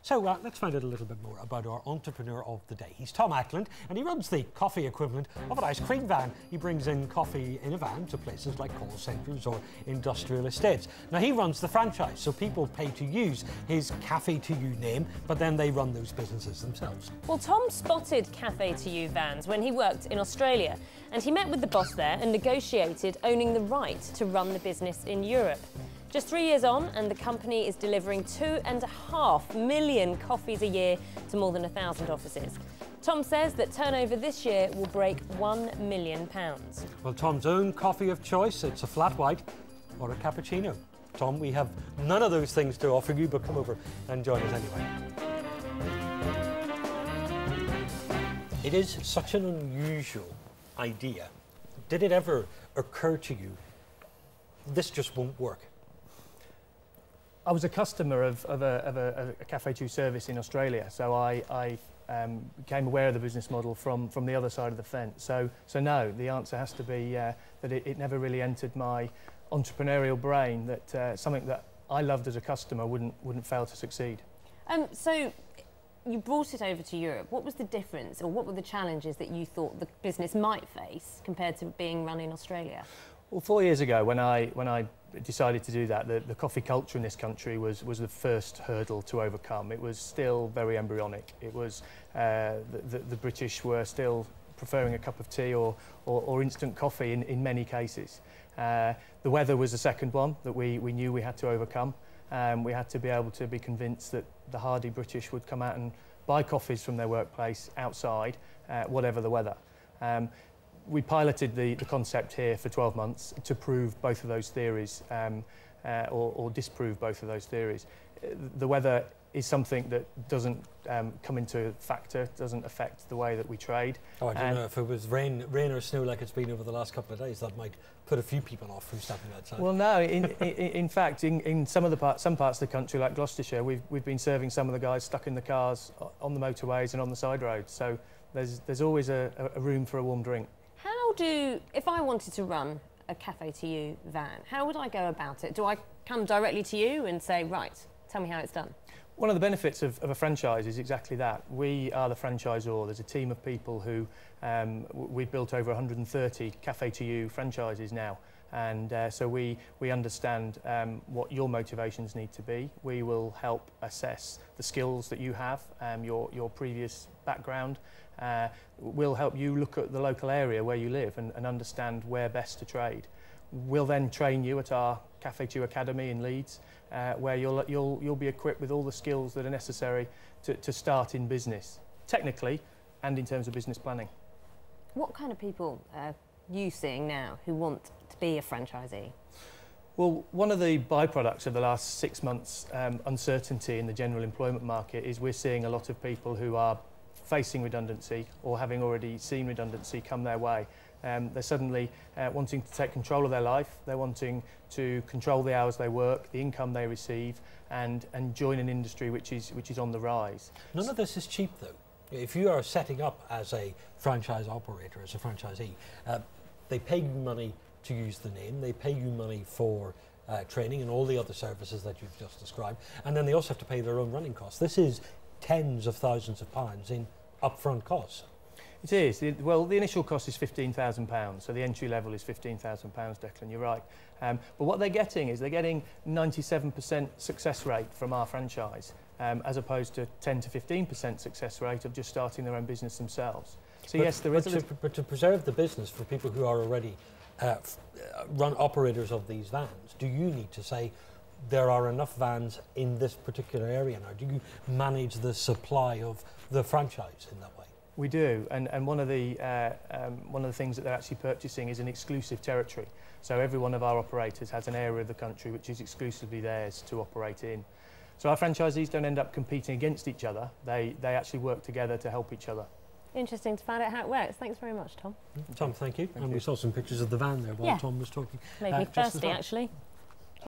So let's find out a little bit more about our entrepreneur of the day. He's Tom Acland, and he runs the coffee equivalent of an ice cream van. He brings in coffee in a van to places like call centres or industrial estates. Now, he runs the franchise, so people pay to use his Cafe2U name, but then they run those businesses themselves. Well, Tom spotted Cafe2U vans when he worked in Australia, and he met with the boss there and negotiated owning the right to run the business in Europe. Just 3 years on, and the company is delivering 2.5 million coffees a year to more than 1,000 offices. Tom says that turnover this year will break £1 million. Well, Tom's own coffee of choice, it's a flat white or a cappuccino. Tom, we have none of those things to offer you, but come over and join us anyway. It is such an unusual idea. Did it ever occur to you, this just won't work? I was a customer of a Cafe2 service in Australia, so I became aware of the business model from the other side of the fence. So no, the answer has to be that it never really entered my entrepreneurial brain that something that I loved as a customer wouldn't fail to succeed. So you brought it over to Europe. What was the difference, or what were the challenges that you thought the business might face compared to being run in Australia? Well, 4 years ago, when I decided to do that, the coffee culture in this country was the first hurdle to overcome. It was still very embryonic. It was the British were still preferring a cup of tea or instant coffee in many cases. The weather was the second one that we knew we had to overcome. We had to be able to be convinced that the hardy British would come out and buy coffees from their workplace outside, whatever the weather. We piloted the concept here for 12 months to prove both of those theories or disprove both of those theories. The weather is something that doesn't come into factor, doesn't affect the way that we trade. Oh, I don't know, if it was rain or snow like it's been over the last couple of days, that might put a few people off from stepping outside. Well, no, in fact, in some parts of the country, like Gloucestershire, we've been serving some of the guys stuck in the cars on the motorways and on the side roads. So there's always a room for a warm drink. If I wanted to run a Cafe2U van, how would I go about it? Do I come directly to you and say, right, tell me how it's done? One of the benefits of a franchise is exactly that. We are the franchisor. There's a team of people who we've built over 130 Cafe2U franchises now. And so we understand what your motivations need to be. We will help assess the skills that you have, your previous background. We'll help you look at the local area where you live and understand where best to trade. We'll then train you at our Cafe2 Academy in Leeds, where you'll be equipped with all the skills that are necessary to start in business, technically and in terms of business planning. What kind of people are you seeing now who want to be a franchisee? Well, one of the byproducts of the last 6 months' uncertainty in the general employment market is we're seeing a lot of people who are facing redundancy or having already seen redundancy come their way. They're suddenly wanting to take control of their life. They're wanting to control the hours they work, the income they receive, and join an industry which is on the rise. None of this is cheap, though. If you are setting up as a franchise operator, as a franchisee, they pay you money to use the name, they pay you money for training and all the other services that you've just described, and then they also have to pay their own running costs. This is tens of thousands of pounds in upfront costs. It is. Well, the initial cost is £15,000, so the entry level is £15,000, Declan, you're right. But what they're getting is they're getting 97% success rate from our franchise, as opposed to 10 to 15% success rate of just starting their own business themselves. So yes, there is. But to preserve the business for people who are already operators of these vans, do you need to say, there are enough vans in this particular area now? Do you manage the supply of the franchise in that way? We do, and one of the things that they're actually purchasing is an exclusive territory. So every one of our operators has an area of the country which is exclusively theirs to operate in. So our franchisees don't end up competing against each other. They actually work together to help each other. Interesting to find out how it works. Thanks very much, Tom. Tom, thank you. And we saw some pictures of the van there while Tom was talking. Made me thirsty, actually.